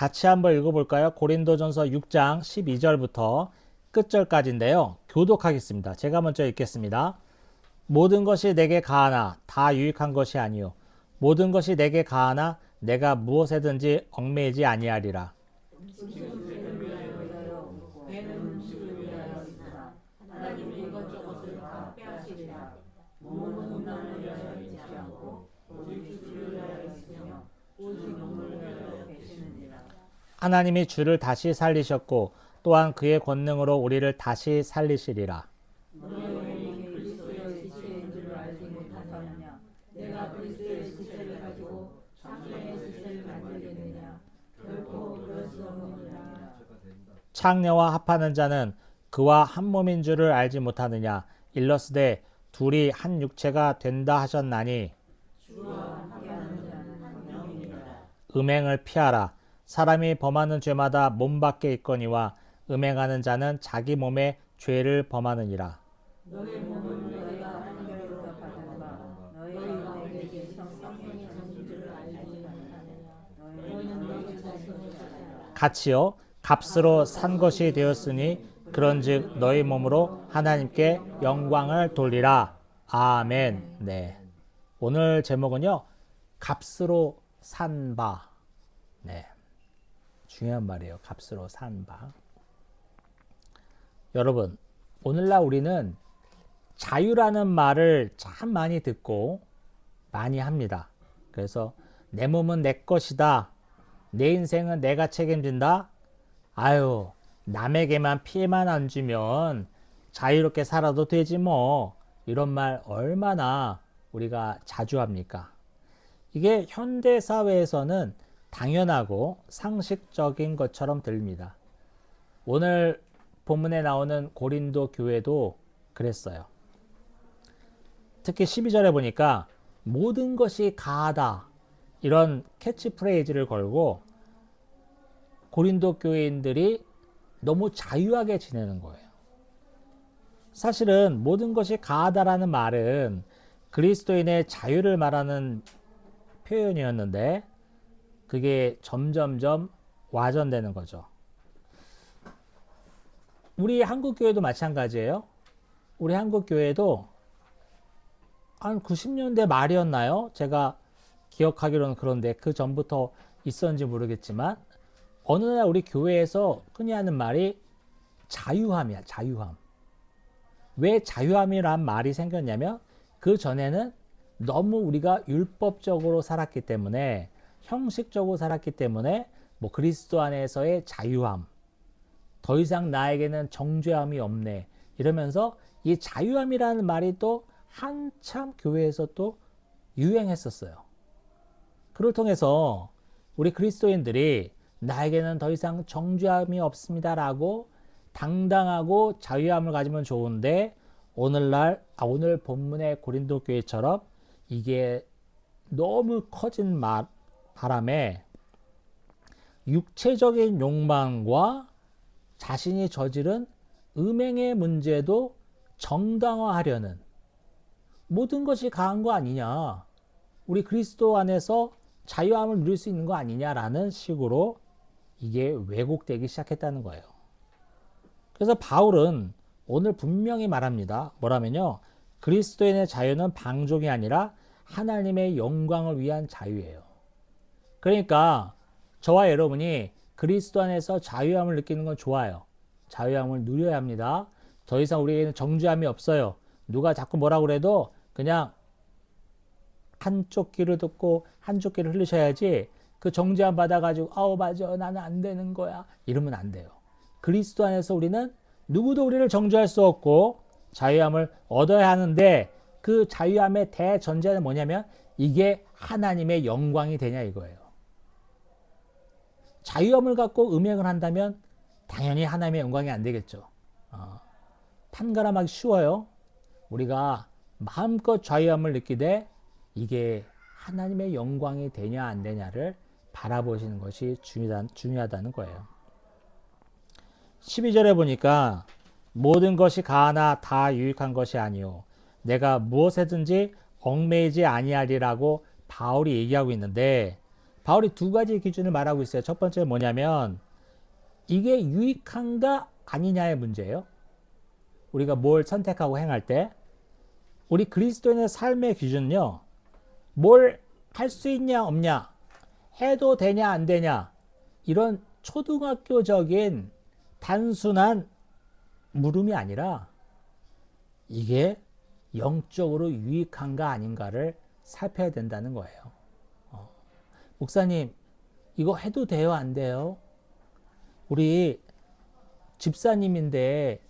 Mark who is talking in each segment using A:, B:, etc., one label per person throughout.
A: 같이 한번 읽어볼까요? 고린도전서 6장 12절부터 끝절까지인데요. 교독하겠습니다. 제가 먼저 읽겠습니다. 모든 것이 내게 가하나 다 유익한 것이 아니요 모든 것이 내게 가하나 내가 무엇에든지 얽매이지 아니하리라. 하나님이 주를 다시 살리셨고 또한 그의 권능으로 우리를 다시 살리시리라. 창녀와 합하는 자는 그와 한 몸인 줄을 알지 못하느냐. 일러스되 둘이 한 육체가 된다 하셨나니 음행을 피하라. 사람이 범하는 죄마다 몸 밖에 있거니와 음행하는 자는 자기 몸에 죄를 범하느니라. 같이요 값으로 산 것이 되었으니 그런즉 너희 몸으로 하나님께 영광을 돌리라. 아멘. 네. 오늘 제목은요. 값으로 산 바. 네. 중요한 말이에요. 값으로 산 바. 여러분, 오늘날 우리는 자유라는 말을 참 많이 듣고 많이 합니다. 그래서 내 몸은 내 것이다. 내 인생은 내가 책임진다. 아유, 남에게만 피해만 안 주면 자유롭게 살아도 되지 뭐. 이런 말 얼마나 우리가 자주 합니까? 이게 현대 사회에서는 당연하고 상식적인 것처럼 들립니다. 오늘 본문에 나오는 고린도 교회도 그랬어요. 특히 12절에 보니까 모든 것이 가하다 이런 캐치프레이즈를 걸고 고린도 교회인들이 너무 자유하게 지내는 거예요. 사실은 모든 것이 가하다라는 말은 그리스도인의 자유를 말하는 표현이었는데 그게 점점점 와전되는 거죠. 우리 한국 교회도 마찬가지예요. 우리 한국 교회도 한 90년대 말이었나요? 제가 기억하기로는 그런데 그 전부터 있었는지 모르겠지만 어느 날 우리 교회에서 흔히 하는 말이 자유함이야. 자유함. 왜 자유함이란 말이 생겼냐면 그 전에는 너무 우리가 율법적으로 살았기 때문에 형식적으로 살았기 때문에 뭐 그리스도 안에서의 자유함 더 이상 나에게는 정죄함이 없네 이러면서 이 자유함이라는 말이 또 한참 교회에서 또 유행했었어요. 그걸 통해서 우리 그리스도인들이 나에게는 더 이상 정죄함이 없습니다라고 당당하고 자유함을 가지면 좋은데 오늘 본문의 고린도 교회처럼 이게 너무 커진 바람에 육체적인 욕망과 자신이 저지른 음행의 문제도 정당화하려는 모든 것이 가한 거 아니냐. 우리 그리스도 안에서 자유함을 누릴 수 있는 거 아니냐라는 식으로 이게 왜곡되기 시작했다는 거예요. 그래서 바울은 오늘 분명히 말합니다. 뭐라면요. 그리스도인의 자유는 방종이 아니라 하나님의 영광을 위한 자유예요. 그러니까 저와 여러분이 그리스도 안에서 자유함을 느끼는 건 좋아요. 자유함을 누려야 합니다. 더 이상 우리에게는 정죄함이 없어요. 누가 자꾸 뭐라고 그래도 그냥 한쪽 귀를 듣고 한쪽 귀를 흘리셔야지 그 정죄함 받아가지고 아우 맞아 나는 안 되는 거야 이러면 안 돼요. 그리스도 안에서 우리는 누구도 우리를 정죄할 수 없고 자유함을 얻어야 하는데 그 자유함의 대전제는 뭐냐면 이게 하나님의 영광이 되냐 이거예요. 자유함을 갖고 음행을 한다면 당연히 하나님의 영광이 안 되겠죠. 판가름하기 쉬워요. 우리가 마음껏 자유함을 느끼되 이게 하나님의 영광이 되냐 안 되냐를 바라보시는 것이 중요하다는 거예요. 12절에 보니까 모든 것이 가하나 다 유익한 것이 아니요 내가 무엇에든지 얽매이지 아니하리라고 바울이 얘기하고 있는데 바울이 두 가지 기준을 말하고 있어요. 첫 번째는 뭐냐면 이게 유익한가 아니냐의 문제예요. 우리가 뭘 선택하고 행할 때 우리 그리스도인의 삶의 기준은요. 뭘 할 수 있냐 없냐, 해도 되냐 안 되냐, 이런 초등학교적인 단순한 물음이 아니라 이게 영적으로 유익한가 아닌가를 살펴야 된다는 거예요. 목사님, 이거 해도 돼요 안 돼요? 우리 집사님인데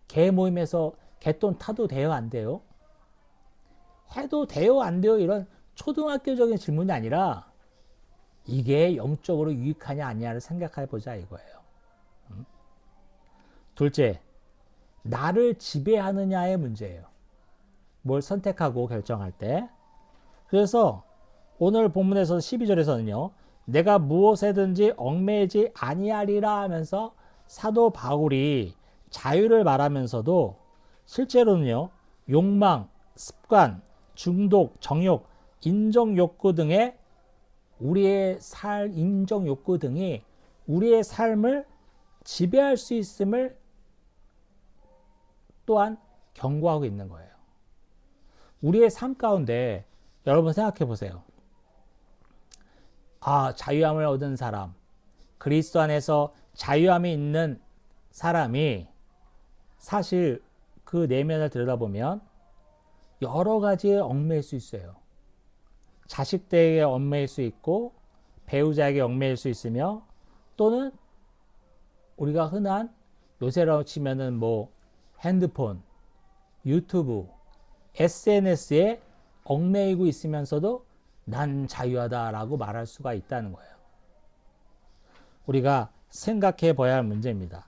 A: 개 모임에서 개돈 타도 돼요 안 돼요? 해도 돼요 안 돼요? 이런 초등학교적인 질문이 아니라 이게 영적으로 유익하냐 아니냐를 생각해 보자 이거예요. 둘째, 나를 지배하느냐의 문제예요. 뭘 선택하고 결정할 때. 그래서 오늘 본문에서 12절에서는요. 내가 무엇에든지 얽매이지 아니하리라 하면서 사도 바울이 자유를 말하면서도 실제로는요. 욕망, 습관, 중독, 정욕, 인정 욕구 등의 인정 욕구 등이 우리의 삶을 지배할 수 있음을 또한 경고하고 있는 거예요. 우리의 삶 가운데 여러분 생각해 보세요. 자유함을 얻은 사람, 그리스도 안에서 자유함이 있는 사람이 사실 그 내면을 들여다보면 여러 가지에 얽매일 수 있어요. 자식들에게 얽매일 수 있고 배우자에게 얽매일 수 있으며 또는 우리가 흔한 요새로 치면은 핸드폰, 유튜브, SNS에 얽매이고 있으면서도 난 자유하다라고 말할 수가 있다는 거예요. 우리가 생각해 봐야 할 문제입니다.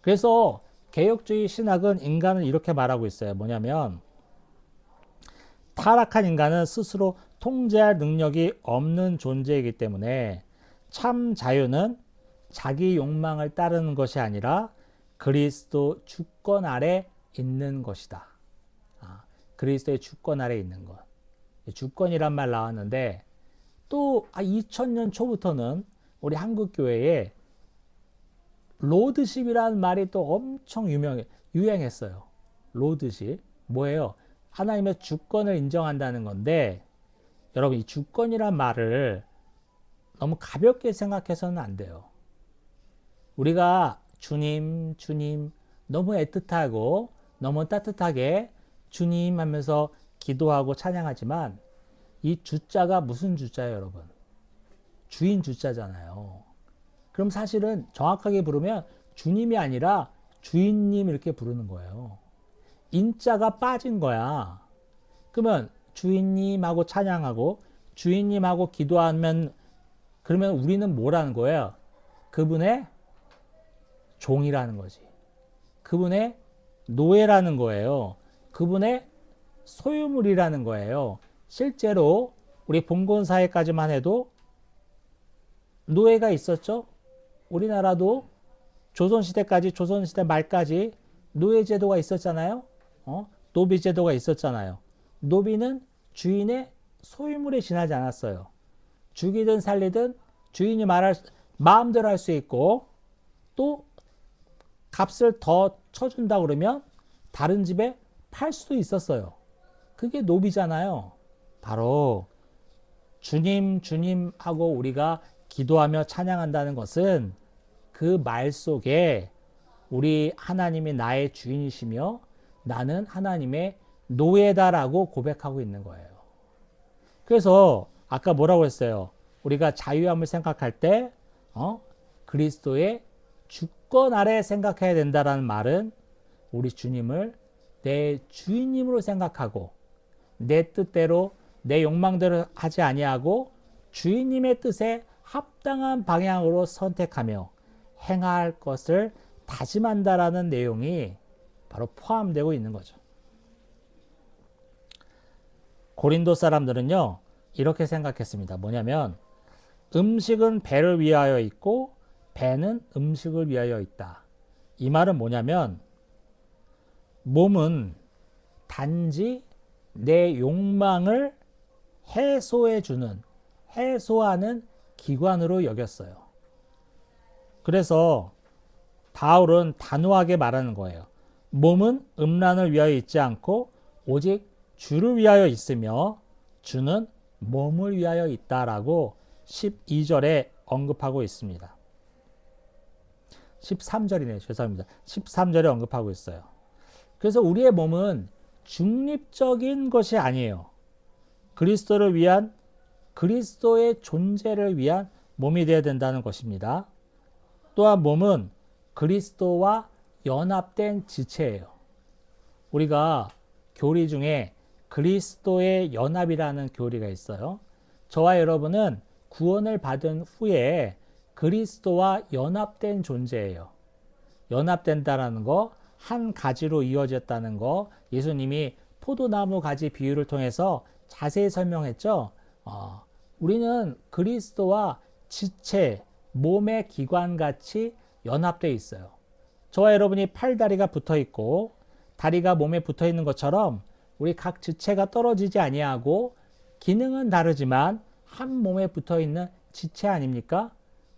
A: 그래서 개혁주의 신학은 인간을 이렇게 말하고 있어요. 뭐냐면 타락한 인간은 스스로 통제할 능력이 없는 존재이기 때문에 참 자유는 자기 욕망을 따르는 것이 아니라 그리스도 주권 아래 있는 것이다. 그리스도의 주권 아래 있는 것. 주권이란 말 나왔는데 또 2000년 초부터는 우리 한국 교회에 로드십이라는 말이 또 엄청 유행했어요. 로드십. 뭐예요? 하나님의 주권을 인정한다는 건데 여러분 이 주권이란 말을 너무 가볍게 생각해서는 안 돼요. 우리가 주님 너무 애틋하고 너무 따뜻하게 주님 하면서 기도하고 찬양하지만 이 주자가 무슨 주자예요, 여러분? 주인 주자잖아요. 그럼 사실은 정확하게 부르면 주님이 아니라 주인님 이렇게 부르는 거예요. 인자가 빠진 거야. 그러면 주인님하고 찬양하고 주인님하고 기도하면 그러면 우리는 뭐라는 거예요? 그분의 종이라는 거지. 그분의 노예라는 거예요. 그분의 소유물이라는 거예요. 실제로 우리 봉건사회까지만 해도 노예가 있었죠. 우리나라도 조선시대 말까지 노예제도가 있었잖아요. 노비제도가 있었잖아요. 노비는 주인의 소유물에 지나지 않았어요. 죽이든 살리든 주인이 마음대로 할 수 있고 또 값을 더 쳐준다 그러면 다른 집에 팔 수도 있었어요. 그게 노비잖아요. 바로 주님 하고 우리가 기도하며 찬양한다는 것은 그 말 속에 우리 하나님이 나의 주인이시며 나는 하나님의 노예다라고 고백하고 있는 거예요. 그래서 아까 뭐라고 했어요? 우리가 자유함을 생각할 때 그리스도의 주권 아래 생각해야 된다라는 말은 우리 주님을 내 주인님으로 생각하고 내 뜻대로 내 욕망대로 하지 아니하고 주인님의 뜻에 합당한 방향으로 선택하며 행할 것을 다짐한다라는 내용이 바로 포함되고 있는 거죠. 고린도 사람들은요 이렇게 생각했습니다. 뭐냐면 음식은 배를 위하여 있고 배는 음식을 위하여 있다. 이 말은 뭐냐면 몸은 단지 내 욕망을 해소해 주는 해소하는 기관으로 여겼어요. 그래서 바울은 단호하게 말하는 거예요. 몸은 음란을 위하여 있지 않고 오직 주를 위하여 있으며 주는 몸을 위하여 있다라고 12절에 언급하고 있습니다. 13절이네요. 죄송합니다. 13절에 언급하고 있어요. 그래서 우리의 몸은 중립적인 것이 아니에요. 그리스도를 위한, 그리스도의 존재를 위한 몸이 되어야 된다는 것입니다. 또한 몸은 그리스도와 연합된 지체예요. 우리가 교리 중에 그리스도의 연합이라는 교리가 있어요. 저와 여러분은 구원을 받은 후에 그리스도와 연합된 존재예요. 연합된다라는 거, 한 가지로 이어졌다는 거, 예수님이 포도나무 가지 비유를 통해서 자세히 설명했죠. 우리는 그리스도와 지체, 몸의 기관같이 연합되어 있어요. 저와 여러분이 팔다리가 붙어 있고 다리가 몸에 붙어 있는 것처럼 우리 각 지체가 떨어지지 아니하고 기능은 다르지만 한 몸에 붙어 있는 지체 아닙니까?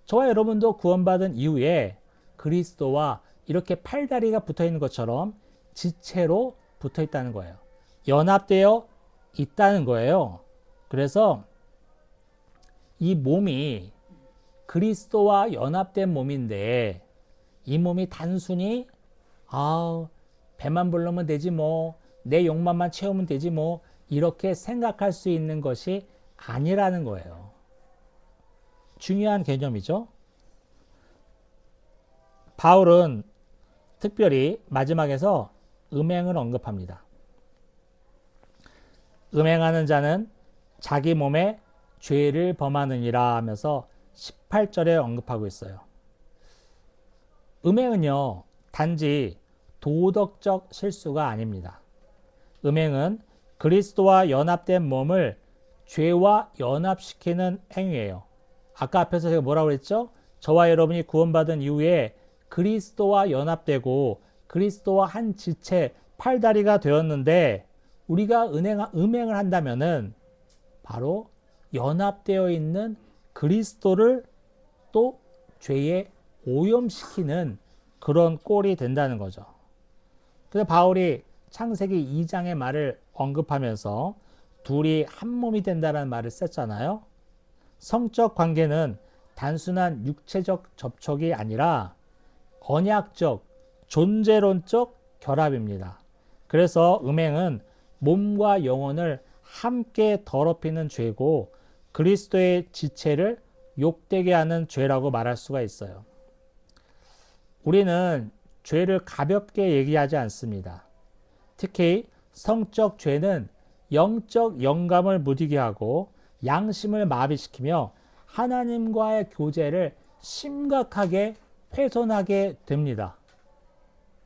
A: 저와 여러분도 구원받은 이후에 그리스도와 이렇게 팔다리가 붙어 있는 것처럼 지체로 붙어 있다는 거예요. 연합되어 있다는 거예요. 그래서 이 몸이 그리스도와 연합된 몸인데 이 몸이 단순히 배만 불르면 되지 뭐, 내 욕망만 채우면 되지 뭐, 이렇게 생각할 수 있는 것이 아니라는 거예요. 중요한 개념이죠. 바울은 특별히 마지막에서 음행을 언급합니다. 음행하는 자는 자기 몸에 죄를 범하느니라 하면서 18절에 언급하고 있어요. 음행은요, 단지 도덕적 실수가 아닙니다. 음행은 그리스도와 연합된 몸을 죄와 연합시키는 행위예요. 아까 앞에서 제가 뭐라고 그랬죠? 저와 여러분이 구원받은 이후에 그리스도와 연합되고 그리스도와 한 지체, 팔다리가 되었는데 우리가 음행을 한다면은 바로 연합되어 있는 그리스도를 또 죄에 오염시키는 그런 꼴이 된다는 거죠. 그래서 바울이 창세기 2장의 말을 언급하면서 둘이 한 몸이 된다는 말을 썼잖아요. 성적 관계는 단순한 육체적 접촉이 아니라 언약적, 존재론적 결합입니다. 그래서 음행은 몸과 영혼을 함께 더럽히는 죄고 그리스도의 지체를 욕되게 하는 죄라고 말할 수가 있어요. 우리는 죄를 가볍게 얘기하지 않습니다. 특히 성적 죄는 영적 영감을 무디게 하고 양심을 마비시키며 하나님과의 교제를 심각하게 훼손하게 됩니다.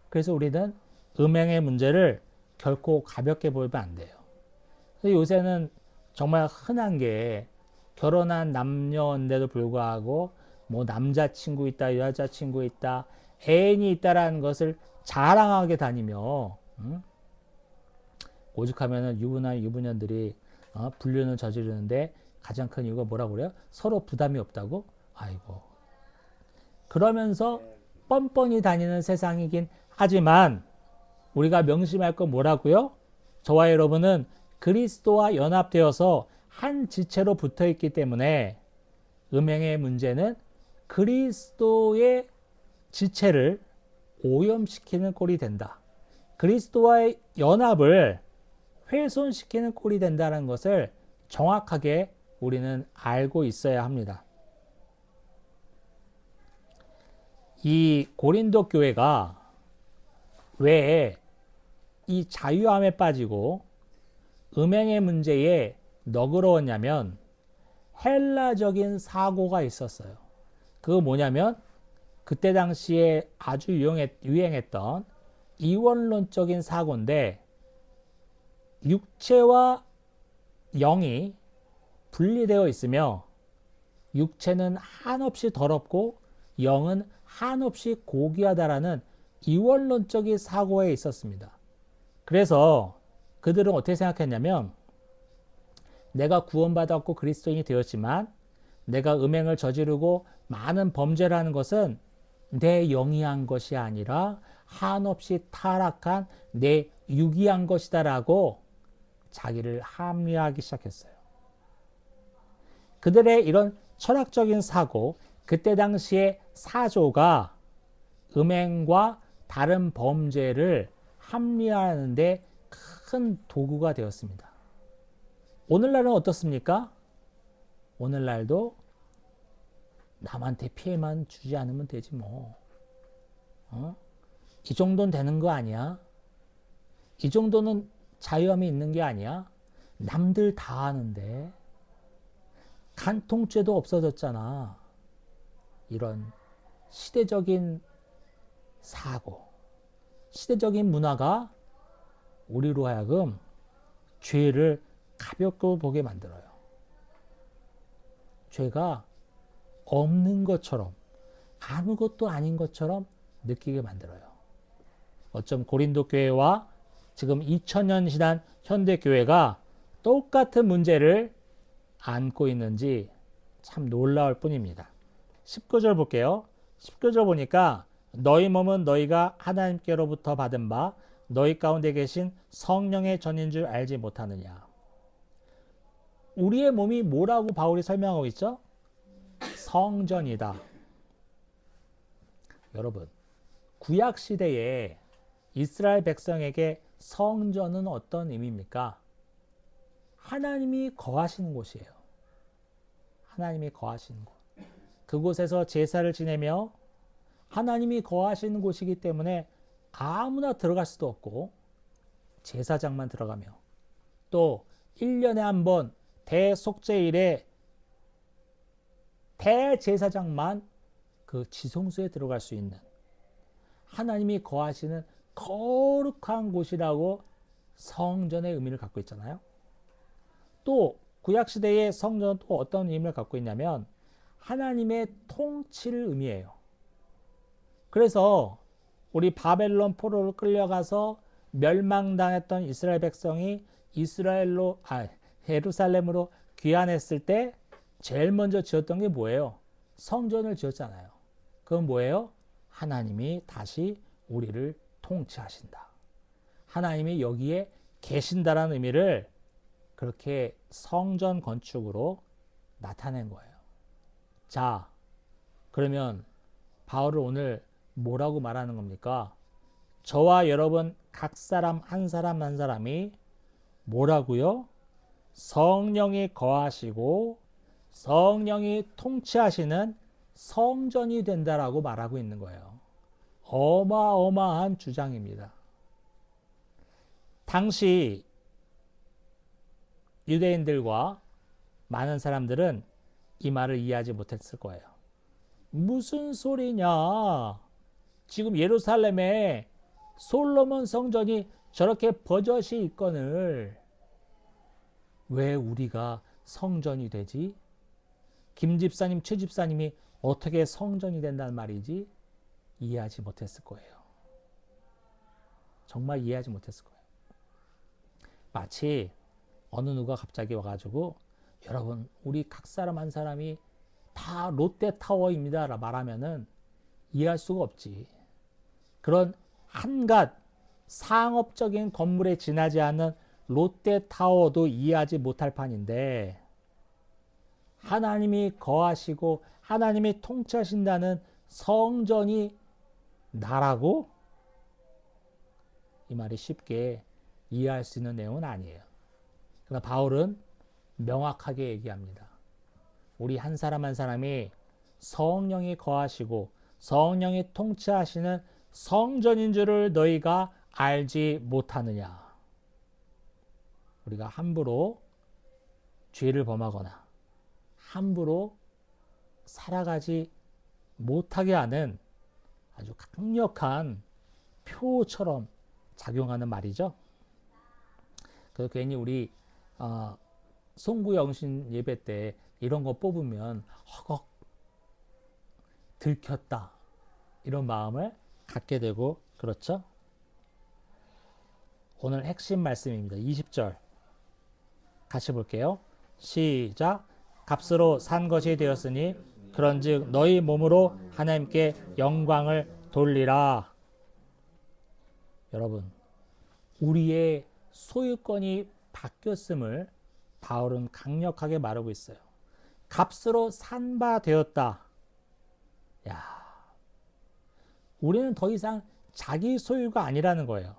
A: 그래서 우리는 음행의 문제를 결코 가볍게 보면 안 돼요. 요새는 정말 흔한 게 결혼한 남녀인데도 불구하고 뭐 남자친구 있다, 여자친구 있다, 애인이 있다라는 것을 자랑하게 다니며 오죽하면 유부남, 유부녀들이 불륜을 저지르는데 가장 큰 이유가 뭐라고 그래요? 서로 부담이 없다고? 아이고. 그러면서 뻔뻔히 다니는 세상이긴 하지만 우리가 명심할 건 뭐라고요? 저와 여러분은 그리스도와 연합되어서 한 지체로 붙어 있기 때문에 음행의 문제는 그리스도의 지체를 오염시키는 꼴이 된다. 그리스도와의 연합을 훼손시키는 꼴이 된다는 것을 정확하게 우리는 알고 있어야 합니다. 이 고린도 교회가 왜 이 자유함에 빠지고 음행의 문제에 너그러웠냐면 헬라적인 사고가 있었어요. 그거 뭐냐면 그때 당시에 아주 유행했던 이원론적인 사고인데 육체와 영이 분리되어 있으며 육체는 한없이 더럽고 영은 한없이 고귀하다라는 이원론적인 사고에 있었습니다. 그래서 그들은 어떻게 생각했냐면 내가 구원받았고 그리스도인이 되었지만 내가 음행을 저지르고 많은 범죄를 하는 것은 내 영이 한 것이 아니라 한없이 타락한 내 육이 한 것이다라고 자기를 합리화하기 시작했어요. 그들의 이런 철학적인 사고, 그때 당시의 사조가 음행과 다른 범죄를 합리화하는 데 큰 도구가 되었습니다. 오늘날은 어떻습니까? 오늘날도 남한테 피해만 주지 않으면 되지 뭐. 이 정도는 되는 거 아니야? 이 정도는 자유함이 있는 게 아니야? 남들 다 하는데. 간통죄도 없어졌잖아. 이런 시대적인 사고, 시대적인 문화가 우리로 하여금 죄를 가볍게 보게 만들어요. 죄가 없는 것처럼, 아무것도 아닌 것처럼 느끼게 만들어요. 어쩜 고린도 교회와 지금 2000년 지난 현대 교회가 똑같은 문제를 안고 있는지 참 놀라울 뿐입니다. 19절 볼게요. 19절 보니까 너희 몸은 너희가 하나님께로부터 받은 바 너희 가운데 계신 성령의 전인 줄 알지 못하느냐. 우리의 몸이 뭐라고 바울이 설명하고 있죠? 성전이다. 여러분, 구약 시대에 이스라엘 백성에게 성전은 어떤 의미입니까? 하나님이 거하시는 곳이에요. 하나님이 거하시는 곳. 그곳에서 제사를 지내며 하나님이 거하시는 곳이기 때문에 아무나 들어갈 수도 없고 제사장만 들어가며 또 1년에 한 번 대속죄일에 대제사장만 그 지성소에 들어갈 수 있는 하나님이 거하시는 거룩한 곳이라고 성전의 의미를 갖고 있잖아요. 또 구약시대의 성전은 또 어떤 의미를 갖고 있냐면 하나님의 통치를 의미해요. 그래서 우리 바벨론 포로로 끌려가서 멸망당했던 이스라엘 백성이 예루살렘으로 귀환했을 때 제일 먼저 지었던 게 뭐예요? 성전을 지었잖아요. 그건 뭐예요? 하나님이 다시 우리를 통치하신다. 하나님이 여기에 계신다라는 의미를 그렇게 성전 건축으로 나타낸 거예요. 자, 그러면 바울은 오늘 뭐라고 말하는 겁니까? 저와 여러분 각 사람 한 사람 한 사람이 뭐라고요? 성령이 거하시고 성령이 통치하시는 성전이 된다라고 말하고 있는 거예요. 어마어마한 주장입니다. 당시 유대인들과 많은 사람들은 이 말을 이해하지 못했을 거예요. 무슨 소리냐? 지금 예루살렘에 솔로몬 성전이 저렇게 버젓이 있거늘 왜 우리가 성전이 되지? 김 집사님, 최 집사님이 어떻게 성전이 된다는 말이지? 이해하지 못했을 거예요. 정말 이해하지 못했을 거예요. 마치 어느 누가 갑자기 와가지고 여러분 우리 각 사람 한 사람이 다 롯데타워입니다 라 말하면은 이해할 수가 없지. 그런 한갓 상업적인 건물에 지나지 않는 롯데타워도 이해하지 못할 판인데 하나님이 거하시고 하나님이 통치하신다는 성전이 나라고? 이 말이 쉽게 이해할 수 있는 내용은 아니에요. 그러나 바울은 명확하게 얘기합니다. 우리 한 사람 한 사람이 성령이 거하시고 성령이 통치하시는 성전인 줄을 너희가 알지 못하느냐. 우리가 함부로 죄를 범하거나 함부로 살아가지 못하게 하는 아주 강력한 표처럼 작용하는 말이죠. 그래서 괜히 우리 송구영신 예배 때 이런 거 뽑으면 허걱 들켰다 이런 마음을 갖게 되고 그렇죠. 오늘 핵심 말씀입니다. 20절 같이 볼게요. 시작. 값으로 산 것이 되었으니 그런즉 너희 몸으로 하나님께 영광을 돌리라. 여러분, 우리의 소유권이 바뀌었음을 바울은 강력하게 말하고 있어요. 값으로 산 바 되었다. 야, 우리는 더 이상 자기 소유가 아니라는 거예요.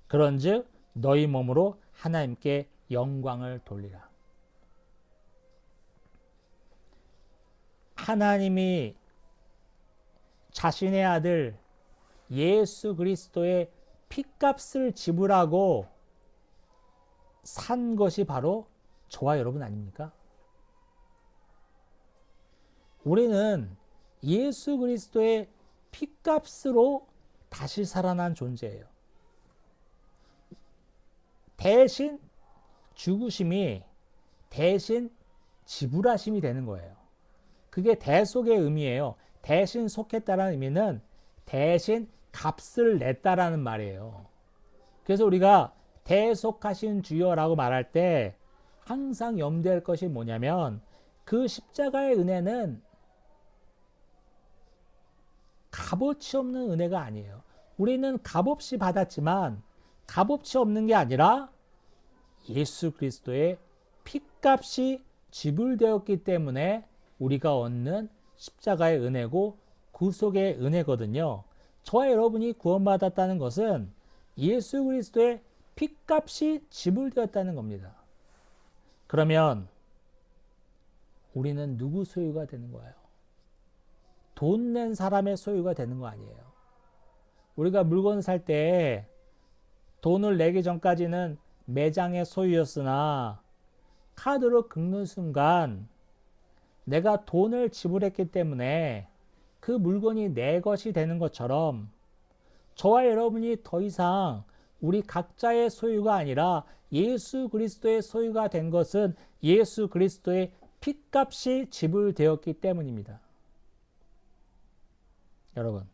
A: 그런즉 너희 몸으로 하나님께 영광을 돌리라. 하나님이 자신의 아들 예수 그리스도의 피값을 지불하고 산 것이 바로 저와 여러분 아닙니까? 우리는 예수 그리스도의 피값으로 다시 살아난 존재예요. 대신 죽으심이 대신 지불하심이 되는 거예요. 그게 대속의 의미예요. 대신 속했다라는 의미는 대신 값을 냈다라는 말이에요. 그래서 우리가 대속하신 주여라고 말할 때 항상 염두할 것이 뭐냐면 그 십자가의 은혜는 값어치 없는 은혜가 아니에요. 우리는 값없이 받았지만 값없이 없는 게 아니라 예수 그리스도의 피값이 지불되었기 때문에 우리가 얻는 십자가의 은혜고 구속의 은혜거든요. 저와 여러분이 구원받았다는 것은 예수 그리스도의 피값이 지불되었다는 겁니다. 그러면 우리는 누구 소유가 되는 거예요? 돈 낸 사람의 소유가 되는 거 아니에요. 우리가 물건 살 때 돈을 내기 전까지는 매장의 소유였으나 카드로 긁는 순간 내가 돈을 지불했기 때문에 그 물건이 내 것이 되는 것처럼 저와 여러분이 더 이상 우리 각자의 소유가 아니라 예수 그리스도의 소유가 된 것은 예수 그리스도의 피값이 지불되었기 때문입니다. 여러분,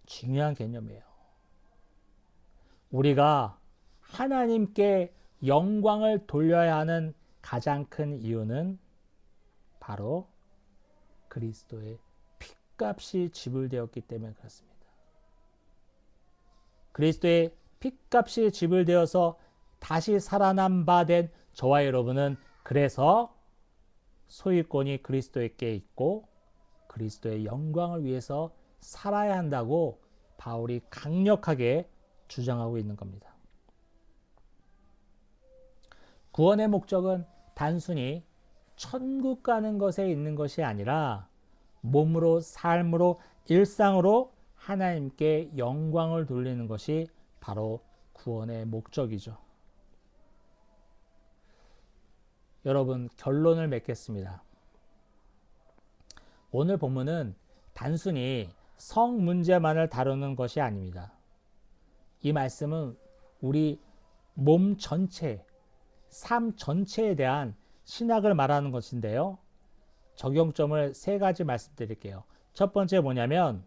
A: 중요한 개념이에요. 우리가 하나님께 영광을 돌려야 하는 가장 큰 이유는 바로 그리스도의 피값이 지불되었기 때문에 그렇습니다. 그리스도의 피값이 지불되어서 다시 살아난 바 된 저와 여러분은 그래서 소유권이 그리스도에게 있고 그리스도의 영광을 위해서 살아야 한다고 바울이 강력하게 주장하고 있는 겁니다. 구원의 목적은 단순히 천국 가는 것에 있는 것이 아니라 몸으로, 삶으로, 일상으로 하나님께 영광을 돌리는 것이 바로 구원의 목적이죠. 여러분, 결론을 맺겠습니다. 오늘 본문은 단순히 성 문제만을 다루는 것이 아닙니다. 이 말씀은 우리 몸 전체, 삶 전체에 대한 신학을 말하는 것인데요. 적용점을 세 가지 말씀드릴게요. 첫 번째 뭐냐면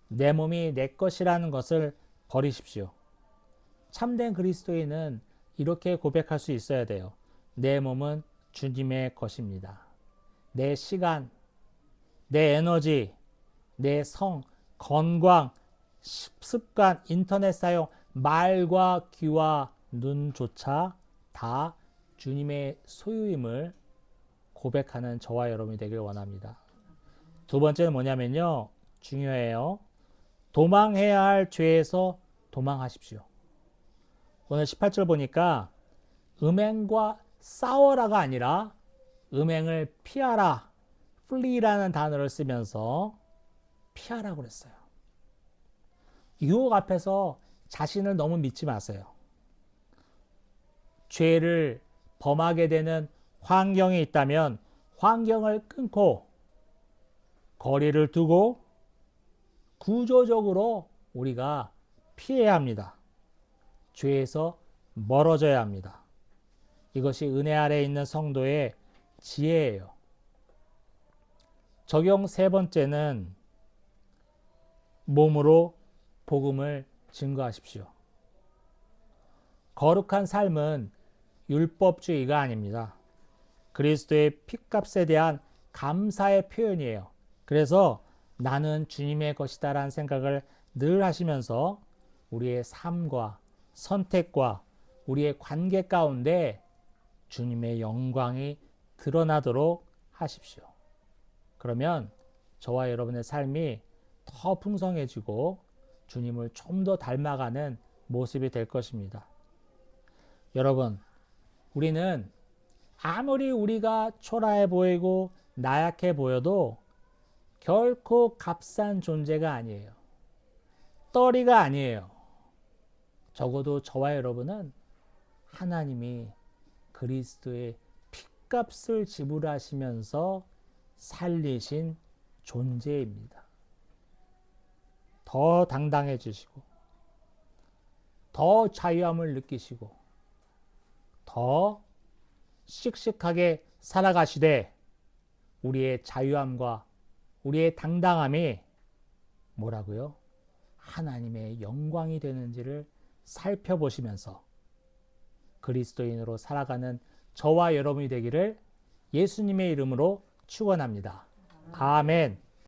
A: 내 몸이 내 것이라는 것을 버리십시오. 참된 그리스도인은 이렇게 고백할 수 있어야 돼요. 내 몸은 주님의 것입니다. 내 시간, 내 에너지, 내 성, 건강, 습관, 인터넷 사용, 말과 귀와 눈조차 다 주님의 소유임을 고백하는 저와 여러분이 되길 원합니다. 두 번째는 뭐냐면요. 중요해요. 도망해야 할 죄에서 도망하십시오. 오늘 18절 보니까 음행과 싸워라가 아니라 음행을 피하라, flee라는 단어를 쓰면서 피하라고 그랬어요. 유혹 앞에서 자신을 너무 믿지 마세요. 죄를 범하게 되는 환경이 있다면 환경을 끊고 거리를 두고 구조적으로 우리가 피해야 합니다. 죄에서 멀어져야 합니다. 이것이 은혜 아래에 있는 성도의 지혜예요. 적용 세 번째는 몸으로 복음을 증거하십시오. 거룩한 삶은 율법주의가 아닙니다. 그리스도의 핏값에 대한 감사의 표현이에요. 그래서 나는 주님의 것이다라는 생각을 늘 하시면서 우리의 삶과 선택과 우리의 관계 가운데 주님의 영광이 드러나도록 하십시오. 그러면 저와 여러분의 삶이 더 풍성해지고 주님을 좀 더 닮아가는 모습이 될 것입니다. 여러분, 우리는 아무리 우리가 초라해 보이고 나약해 보여도 결코 값싼 존재가 아니에요. 떨이가 아니에요. 적어도 저와 여러분은 하나님이 그리스도의 핏값을 지불하시면서 살리신 존재입니다. 더 당당해지시고 더 자유함을 느끼시고 더 씩씩하게 살아가시되 우리의 자유함과 우리의 당당함이 뭐라고요? 하나님의 영광이 되는지를 살펴보시면서 그리스도인으로 살아가는 저와 여러분이 되기를 예수님의 이름으로 축원합니다. 아멘.